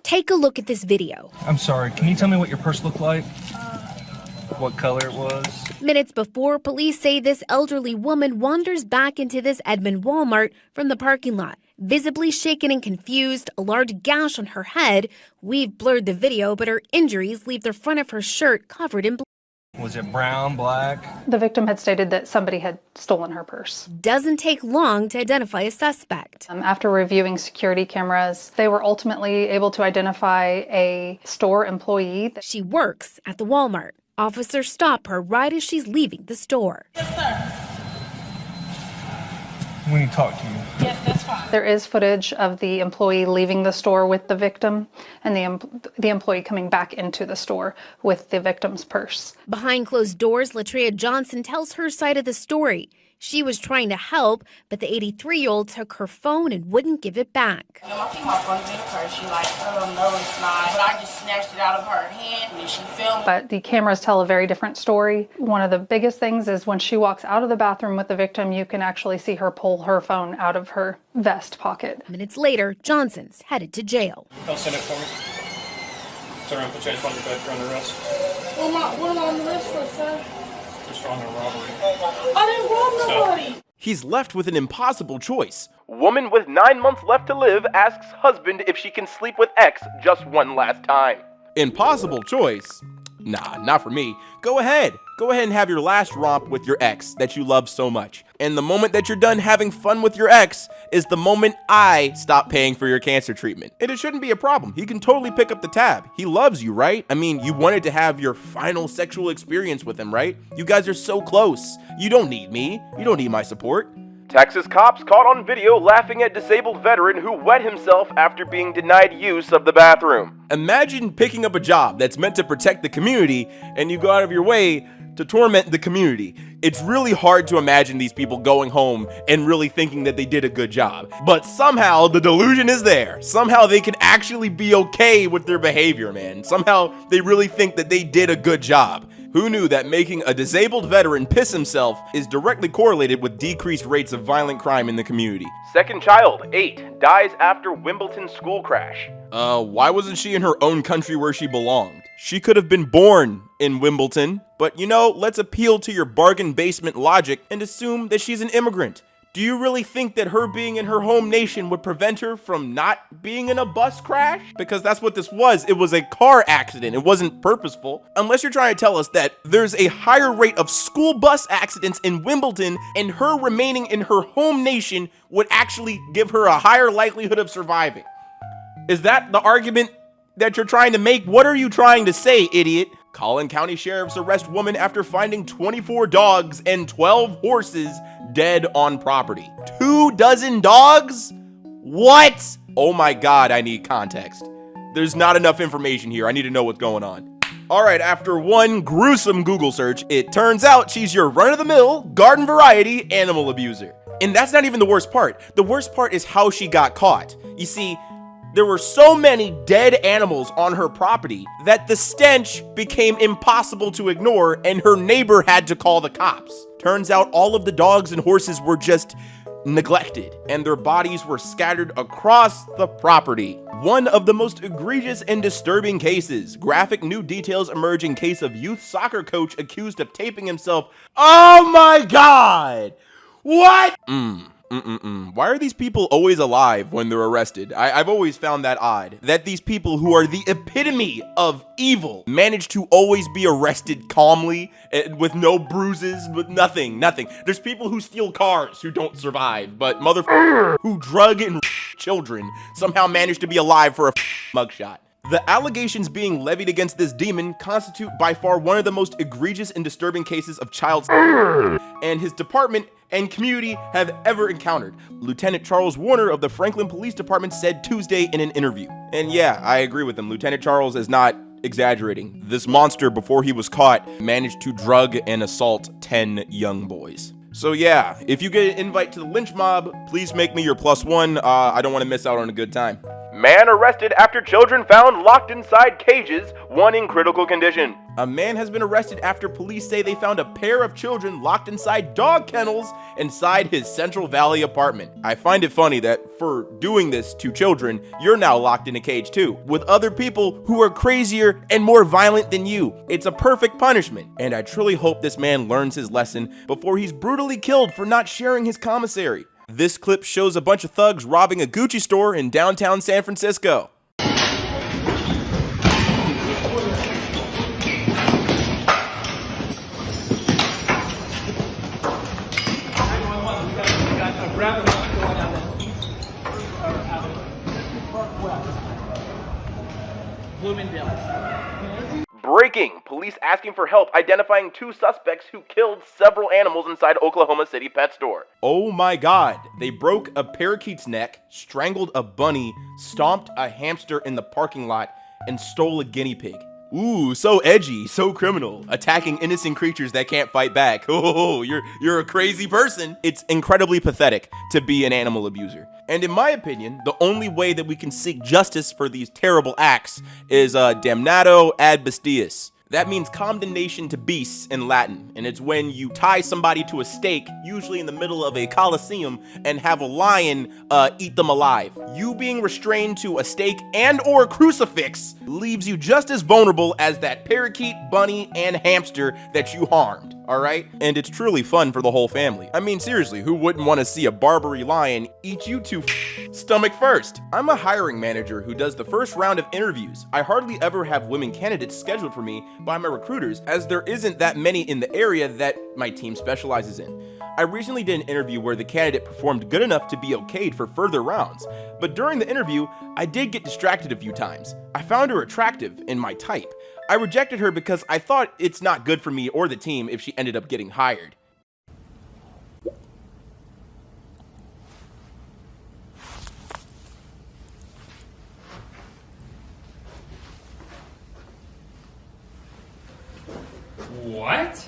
Take a look at this video. I'm sorry, can you tell me what your purse looked like? What color it was? Minutes before, police say this elderly woman wanders back into this Edmond Walmart from the parking lot. Visibly shaken and confused, a large gash on her head. We've blurred the video, but her injuries leave the front of her shirt covered in blood. Was it brown, black? The victim had stated that somebody had stolen her purse. Doesn't take long to identify a suspect. After reviewing security cameras, they were ultimately able to identify a store employee. She works at the Walmart. Officers stop her right as she's leaving the store. Yes, sir. We need to talk to you. Yes, that's fine. There is footage of the employee leaving the store with the victim and the employee coming back into the store with the victim's purse. Behind closed doors, Latria Johnson tells her side of the story. She was trying to help, but the 83-year-old took her phone and wouldn't give it back. I think my phone's in her purse. She like, oh, no, it's not. But I just snatched it out of her hand and then she filmed. But the cameras tell a very different story. One of the biggest things is when she walks out of the bathroom with the victim, you can actually see her pull her phone out of her vest pocket. Minutes later, Johnson's headed to jail. They'll send it for me. Turn around, put you on your bed for under arrest. What am I on the list for, sir? Just on a robbery. I didn't rob nobody. He's left with an impossible choice. Woman with 9 months left to live asks husband if she can sleep with ex just one last time. Impossible choice? Nah, not for me. Go ahead and have your last romp with your ex that you love so much. And the moment that you're done having fun with your ex is the moment I stop paying for your cancer treatment. And it shouldn't be a problem. He can totally pick up the tab. He loves you, right? I mean, you wanted to have your final sexual experience with him, right? You guys are so close. You don't need me. You don't need my support. Texas cops caught on video laughing at disabled veteran who wet himself after being denied use of the bathroom. Imagine picking up a job that's meant to protect the community and you go out of your way to torment the community. It's really hard to imagine these people going home and really thinking that they did a good job. But somehow the delusion is there. Somehow they can actually be okay with their behavior, man. Somehow they really think that they did a good job. Who knew that making a disabled veteran piss himself is directly correlated with decreased rates of violent crime in the community? Second child, 8, dies after Wimbledon school crash. Why wasn't she in her own country where she belonged? She could have been born in Wimbledon, but you know, let's appeal to your bargain basement logic and assume that she's an immigrant. Do you really think that her being in her home nation would prevent her from not being in a bus crash? Because that's what this was. It was a car accident. It wasn't purposeful. Unless you're trying to tell us that there's a higher rate of school bus accidents in Wimbledon and her remaining in her home nation would actually give her a higher likelihood of surviving. Is that the argument that you're trying to make? What are you trying to say, idiot? Collin County sheriffs arrest woman after finding 24 dogs and 12 horses dead on property. 24 dogs? What? Oh my God, I need context. There's not enough information here. I need to know what's going on. All right, after one gruesome Google search, it turns out she's your run-of-the-mill, garden variety animal abuser. And that's not even the worst part. The worst part is how she got caught. You see, there were so many dead animals on her property that the stench became impossible to ignore and her neighbor had to call the cops. Turns out all of the dogs and horses were just neglected and their bodies were scattered across the property. One of the most egregious and disturbing cases. Graphic new details emerge in case of youth soccer coach accused of taping himself. Oh my God! What? Why are these people always alive when they're arrested? I've always found that odd. That these people who are the epitome of evil manage to always be arrested calmly, with no bruises, with nothing. There's people who steal cars who don't survive, but motherfuckers who drug and children somehow manage to be alive for a mugshot. The allegations being levied against this demon constitute by far one of the most egregious and disturbing cases of child and his department and community have ever encountered. Lieutenant Charles Warner of the Franklin Police Department said Tuesday in an interview. And yeah, I agree with him. Lieutenant Charles is not exaggerating. This monster, before he was caught, managed to drug and assault 10 young boys. So yeah, if you get an invite to the lynch mob, please make me your +1. I don't want to miss out on a good time. Man arrested after children found locked inside cages, one in critical condition. A man has been arrested after police say they found a pair of children locked inside dog kennels inside his Central Valley apartment. I find it funny that for doing this to children, you're now locked in a cage too, with other people who are crazier and more violent than you. It's a perfect punishment, and I truly hope this man learns his lesson before he's brutally killed for not sharing his commissary. This clip shows a bunch of thugs robbing a Gucci store in downtown San Francisco. Breaking! Police asking for help identifying 2 suspects who killed several animals inside Oklahoma City pet store. Oh my god. They broke a parakeet's neck, strangled a bunny, stomped a hamster in the parking lot, and stole a guinea pig. Ooh, so edgy, so criminal, attacking innocent creatures that can't fight back. Oh, you're a crazy person. It's incredibly pathetic to be an animal abuser. And in my opinion, the only way that we can seek justice for these terrible acts is damnatio ad bestias. That means condemnation to beasts in Latin, and it's when you tie somebody to a stake, usually in the middle of a coliseum, and have a lion eat them alive. You being restrained to a stake and or a crucifix leaves you just as vulnerable as that parakeet, bunny, and hamster that you harmed, alright? And it's truly fun for the whole family. I mean, seriously, who wouldn't want to see a Barbary lion eat you to stomach first? I'm a hiring manager who does the first round of interviews. I hardly ever have women candidates scheduled for me by my recruiters, as there isn't that many in the area that my team specializes in. I recently did an interview where the candidate performed good enough to be okayed for further rounds, but during the interview, I did get distracted a few times. I found her attractive and my type. I rejected her because I thought it's not good for me or the team if she ended up getting hired. What?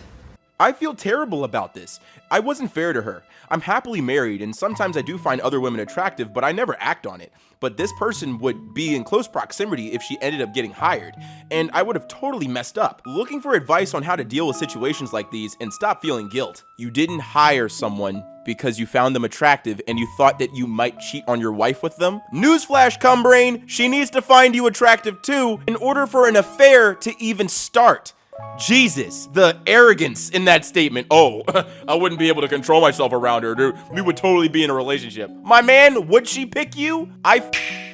I feel terrible about this. I wasn't fair to her. I'm happily married, and sometimes I do find other women attractive, but I never act on it. But this person would be in close proximity if she ended up getting hired, and I would have totally messed up. Looking for advice on how to deal with situations like these and stop feeling guilt. You didn't hire someone because you found them attractive and you thought that you might cheat on your wife with them? Newsflash, cumbrain, she needs to find you attractive too in order for an affair to even start. Jesus, the arrogance in that statement. Oh, I wouldn't be able to control myself around her, dude. We would totally be in a relationship. My man, would she pick you? I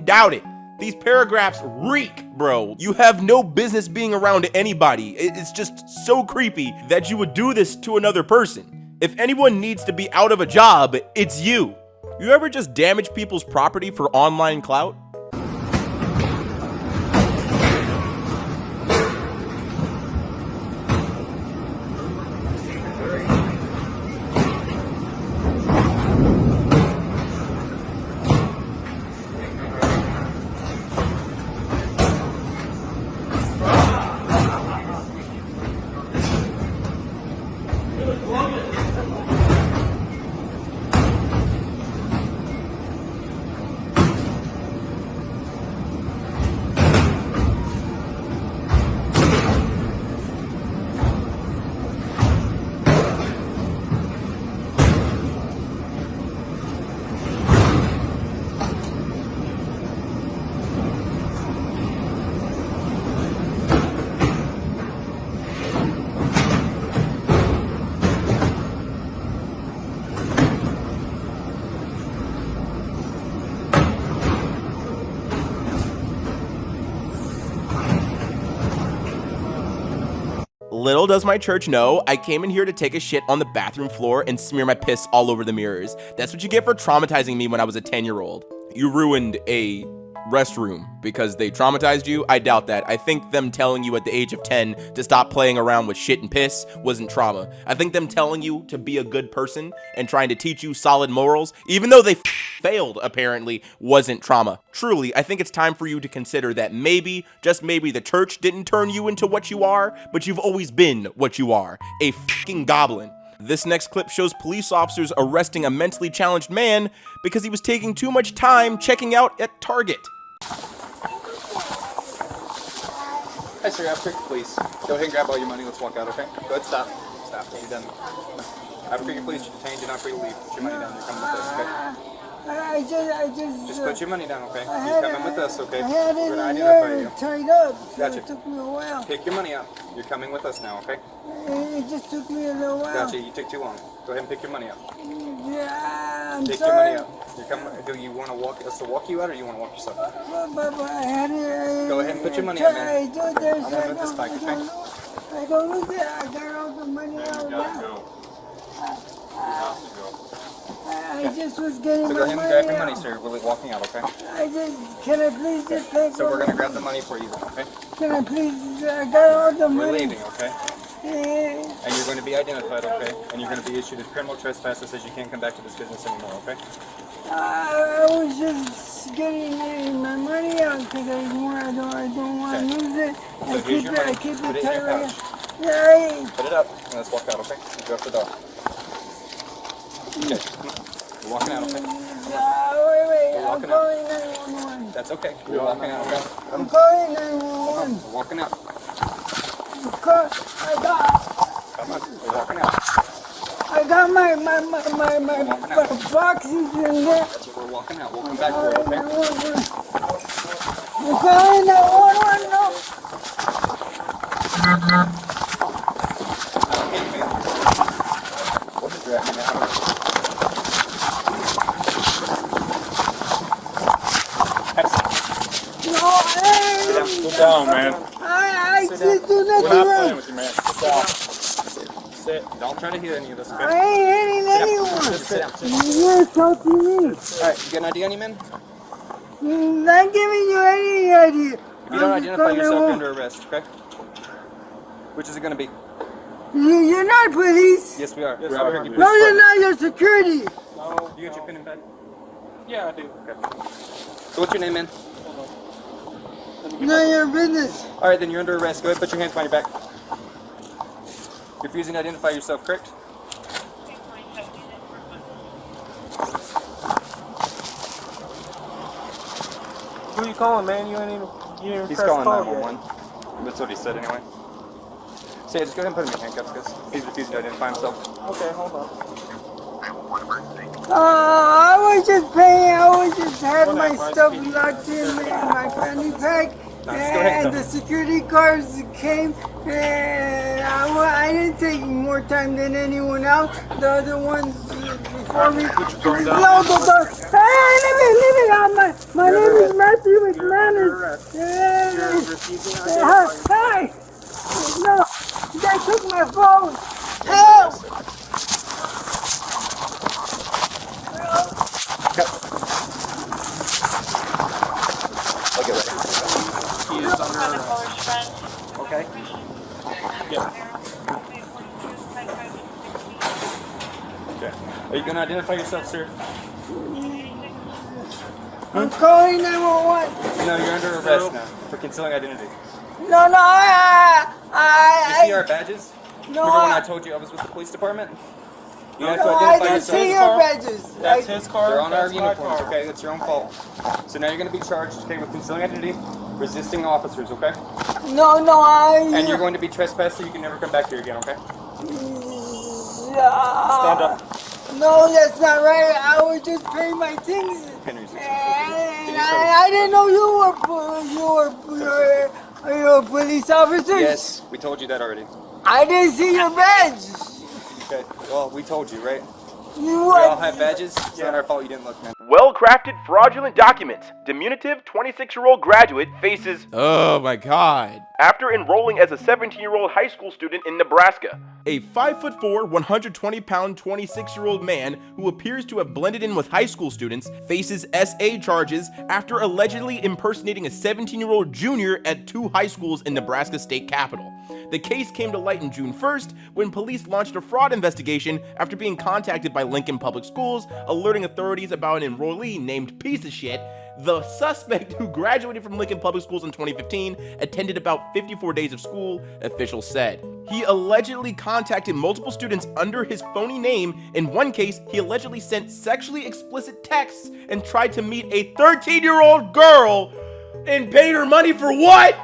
doubt it. These paragraphs reek, bro. You have no business being around anybody. It's just so creepy that you would do this to another person. If anyone needs to be out of a job, it's you. You ever just damage people's property for online clout? Little does my church know, I came in here to take a shit on the bathroom floor and smear my piss all over the mirrors. That's what you get for traumatizing me when I was a 10-year-old. You ruined a restroom because they traumatized you? I doubt that. I think them telling you at the age of 10 to stop playing around with shit and piss wasn't trauma. I think them telling you to be a good person and trying to teach you solid morals, even though they failed apparently, wasn't trauma. Truly, I think it's time for you to consider that maybe, just maybe, the church didn't turn you into what you are, but you've always been what you are, a fucking goblin. This next clip shows police officers arresting a mentally challenged man because he was taking too much time checking out at Target. Hi, sir. Africa, please. Go ahead and grab all your money. Let's walk out, okay? Go ahead, stop. Stop. You're done. Africa, please. You're detained. You're not free to leave. Put your money down. You're coming with us, okay? Just put your money down, okay? I You're coming with us, okay? I had We're it gonna in identify there you. tied up. So Gotcha. It took me a while. Pick your money up. You're coming with us now, okay? It just took me a little while. Gotcha. You took too long. Go ahead and pick your money up. Yeah, I'm Pick sorry. your money up. You're coming. Do you want to walk us to walk you out, or you want to walk yourself? But I had it. Go ahead and put your money up, man. I do this. I'm gonna move this bike, okay? I don't lose it. I got all the money out now. I just was getting So go my ahead and money grab your out. money, sir. We're walking out, okay? Can I please just pay for So we're gonna grab the money for you, okay? Can I please, I got all the money. We're leaving, okay? Yeah. And you're going to be identified, okay? And you're going to be issued a criminal trespass that says you can't come back to this business anymore, okay? I was just getting my money out because I don't want to lose it. So here's your money. I keep Put it it in your tight. pouch. Yeah. Put it up, and let's walk out, okay? Go up the door. Okay, we're walking out, okay? Wait. We're I'm walking calling 911. That's okay. We're walking out, okay? I'm calling 911. We're walking out. Come on, we're walking out. I got my boxes in there. That's what we're walking out. We'll come back for it, okay? I'm calling 911 now. Okay, man. What is dragging out? No, Sit down, man. I just do We're nothing not playing wrong. with you, man. Sit down. Sit. Don't try to hit any of this, okay? I ain't hitting anyone. Sit down. You're talking to me. Alright, you got an ID on you, man? Not giving you any idea. If you don't identify yourself, you're under arrest, okay? Which is it going to be? You're not police. Yes, we are. Yes, We're I out are. here. No, you're not. You're security. No. You got your pen and pad? Yeah, I do. Okay. So what's your name, man? None of your business. Alright, then you're under arrest. Go ahead, put your hands behind your back. You're refusing to identify yourself, correct? Who you calling, man? You ain't even He's pressed calling call 911. That's what he said anyway. So yeah, just go ahead and put him in handcuffs, because he's refusing to identify himself. yet. Okay, hold on. I was just paying. I was just had Well, my that stuff was- locked in my fanny pack, No, just go ahead and the security guards came. And I didn't take more time than anyone else. The other ones before me. Put your phone down. Close the door. Hey, leave it. My name is Matthew McManus. You're refusing to identify Hi. yourself. Hi. No, they took my phone. Help! Look at that. He is under arrest. Okay. Yeah. Okay. Are you going to identify yourself, sir? I'm calling 911. No, you're under arrest now for concealing identity. No, You see our badges? no, Remember when I told you I was with the police department? You have to no, I identify didn't yourself. see your badges. That's his car. They're on our That's my uniforms, car. okay? That's your own fault. So now you're going to be charged, okay, with concealing identity, resisting officers, okay? No, And you're going to be trespassed so you can never come back here again, okay? Stand up. No, that's not right. I was just paying my things. Henry's And I didn't know you were police officers. Yes, we told you that already. I didn't see your badge. Okay, well, we told you, right? You We all were. have badges. It's not our fault you didn't look, man. Well-crafted fraudulent documents. Diminutive 26-year-old graduate faces Oh my god. after enrolling as a 17-year-old high school student in Nebraska. A 5'4", 120-pound, 26-year-old man who appears to have blended in with high school students faces SA charges after allegedly impersonating a 17-year-old junior at 2 high schools in Nebraska state capital. The case came to light in June 1st when police launched a fraud investigation after being contacted by Lincoln Public Schools, alerting authorities about an enrollee named Piece of Shit. The suspect, who graduated from Lincoln Public Schools in 2015, attended about 54 days of school, officials said. He allegedly contacted multiple students under his phony name. In one case, he allegedly sent sexually explicit texts and tried to meet a 13-year-old girl And paid her money for what?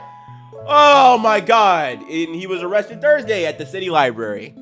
Oh my God. And he was arrested Thursday at the city library.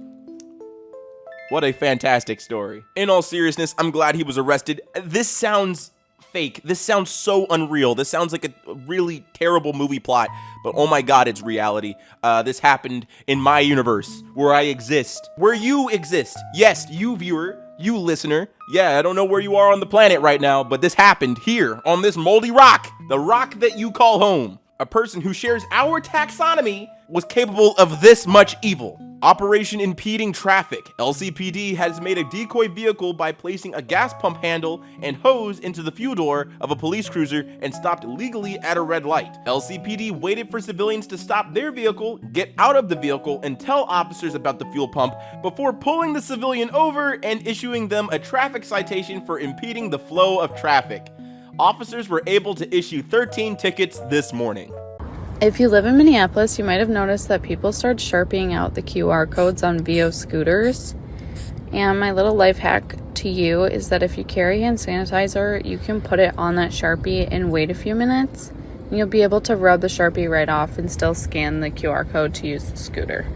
What a fantastic story. In all seriousness, I'm glad he was arrested. This sounds fake. This sounds so unreal. This sounds like a really terrible movie plot, but oh my God, it's reality. This happened in my universe, where I exist, where you exist. Yes, you viewer, you listener. Yeah, I don't know where you are on the planet right now, but this happened here on this moldy rock, the rock that you call home. A person who shares our taxonomy was capable of this much evil. Operation Impeding Traffic. LCPD has made a decoy vehicle by placing a gas pump handle and hose into the fuel door of a police cruiser and stopped legally at a red light. LCPD waited for civilians to stop their vehicle, get out of the vehicle, and tell officers about the fuel pump before pulling the civilian over and issuing them a traffic citation for impeding the flow of traffic. Officers were able to issue 13 tickets this morning. If you live in Minneapolis, you might have noticed that people started sharpieing out the QR codes on VO scooters. And my little life hack to you is that if you carry hand sanitizer, you can put it on that Sharpie and wait a few minutes. And you'll be able to rub the Sharpie right off and still scan the QR code to use the scooter.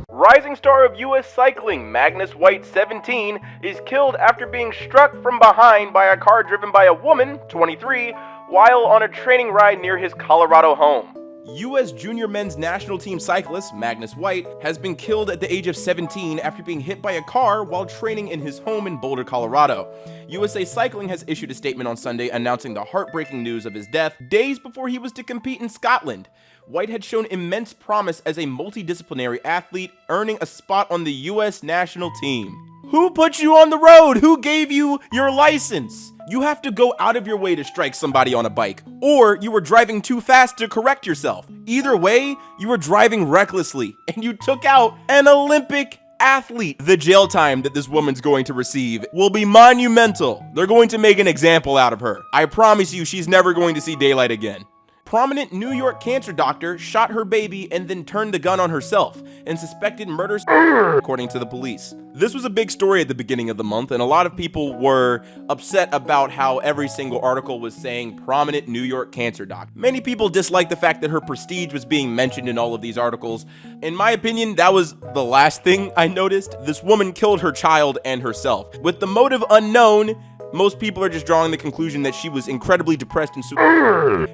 Rising star of U.S. cycling, Magnus White, 17, is killed after being struck from behind by a car driven by a woman, 23, while on a training ride near his Colorado home. U.S. junior men's national team cyclist Magnus White has been killed at the age of 17 after being hit by a car while training in his home in Boulder, Colorado. USA Cycling has issued a statement on Sunday announcing the heartbreaking news of his death days before he was to compete in Scotland. White had shown immense promise as a multidisciplinary athlete, earning a spot on the U.S. national team. Who put you on the road? Who gave you your license? You have to go out of your way to strike somebody on a bike, or you were driving too fast to correct yourself. Either way, you were driving recklessly, and you took out an Olympic athlete. The jail time that this woman's going to receive will be monumental. They're going to make an example out of her. I promise you, she's never going to see daylight again. Prominent New York cancer doctor shot her baby and then turned the gun on herself and suspected murder, according to the police. This was a big story at the beginning of the month, and a lot of people were upset about how every single article was saying prominent New York cancer doctor. Many people disliked the fact that her prestige was being mentioned in all of these articles. In my opinion, that was the last thing I noticed. This woman killed her child and herself. With the motive unknown, most people are just drawing the conclusion that she was incredibly depressed and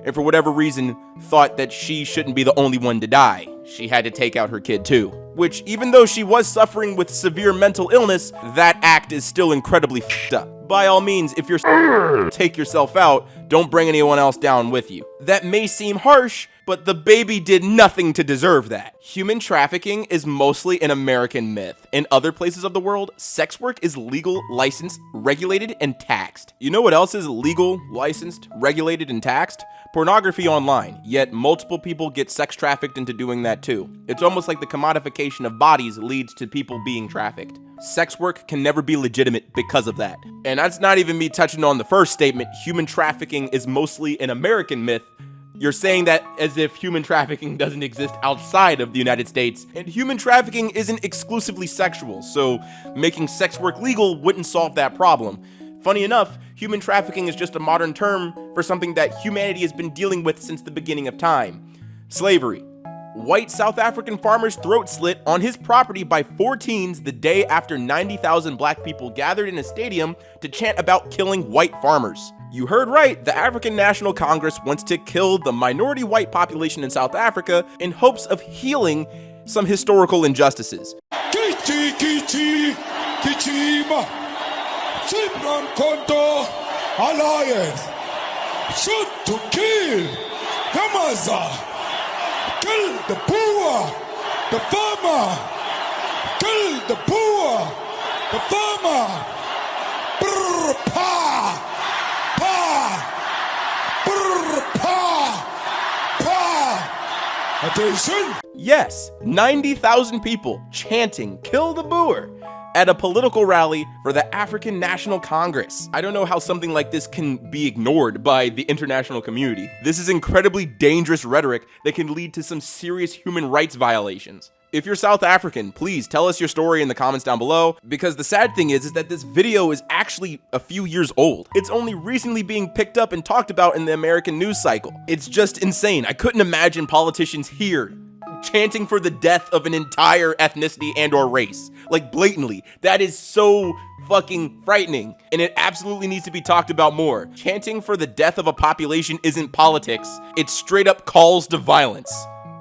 and for whatever reason thought that she shouldn't be the only one to die. She had to take out her kid too. Which, even though she was suffering with severe mental illness, that act is still incredibly f***ed up. By all means, if you're take yourself out, don't bring anyone else down with you. That may seem harsh, but the baby did nothing to deserve that. Human trafficking is mostly an American myth. In other places of the world, sex work is legal, licensed, regulated, and taxed. You know what else is legal, licensed, regulated, and taxed? Pornography online, yet multiple people get sex trafficked into doing that too. It's almost like the commodification of bodies leads to people being trafficked. Sex work can never be legitimate because of that. And that's not even me touching on the first statement, human trafficking is mostly an American myth. You're saying that as if human trafficking doesn't exist outside of the United States, and human trafficking isn't exclusively sexual, so making sex work legal wouldn't solve that problem. Funny enough, human trafficking is just a modern term for something that humanity has been dealing with since the beginning of time. Slavery. White South African farmer's throat slit on his property by 4 teens the day after 90,000 black people gathered in a stadium to chant about killing white farmers. You heard right, the African National Congress wants to kill the minority white population in South Africa in hopes of healing some historical injustices. Alliance shoot to kill Yamaza, kill the poor, the farmer, kill the poor, the farmer. Brr, pa, pa, brr, pa, pa. Attention. Yes, 90,000 people chanting "Kill the Boer" at a political rally for the African National Congress. I don't know how something like this can be ignored by the international community. This is incredibly dangerous rhetoric that can lead to some serious human rights violations. If you're South African, please tell us your story in the comments down below, because the sad thing is that this video is actually a few years old. It's only recently being picked up and talked about in the American news cycle. It's just insane. I couldn't imagine politicians here chanting for the death of an entire ethnicity and or race. Like, blatantly. That is so fucking frightening, and it absolutely needs to be talked about more. Chanting for the death of a population isn't politics. It straight up calls to violence.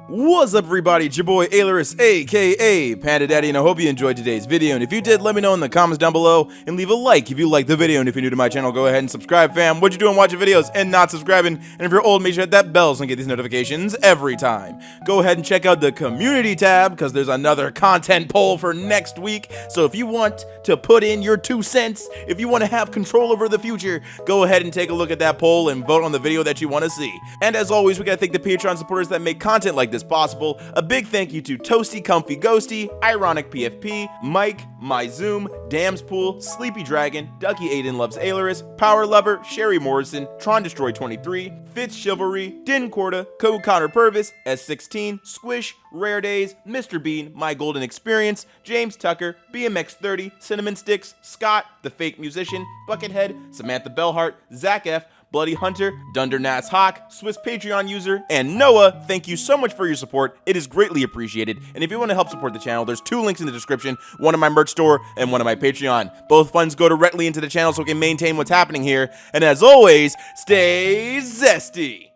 What's up, everybody? It's your boy Ailurus, aka Panda Daddy, and I hope you enjoyed today's video. And if you did, let me know in the comments down below, and leave a like if you liked the video. And if you're new to my channel, go ahead and subscribe, fam. What you doing watching videos and not subscribing? And if you're old, make sure to hit that bell so you can get these notifications every time. Go ahead and check out the community tab, because there's another content poll for next week. So if you want to put in your 2 cents, if you want to have control over the future, go ahead and take a look at that poll and vote on the video that you want to see. And as always, we gotta thank the Patreon supporters that make content like this possible. A big thank you to Toasty Comfy Ghosty, Ironic PFP, Mike, My Zoom, Damspool, Sleepy Dragon, Ducky Aiden Loves Ailurus, Power Lover, Sherry Morrison, Tron Destroy 23, Fitz Chivalry, Din Corda, Code Connor Purvis, S16, Squish, Rare Days, Mr. Bean, My Golden Experience, James Tucker, BMX30, Cinnamon Sticks, Scott, The Fake Musician, Buckethead, Samantha Bellhart, Zach F, Bloody Hunter, Dundernats Hawk, Swiss Patreon user, and Noah. Thank you so much for your support. It is greatly appreciated. And if you want to help support the channel, there's 2 links in the description, one in my merch store and one in my Patreon. Both funds go directly into the channel so we can maintain what's happening here. And as always, stay zesty.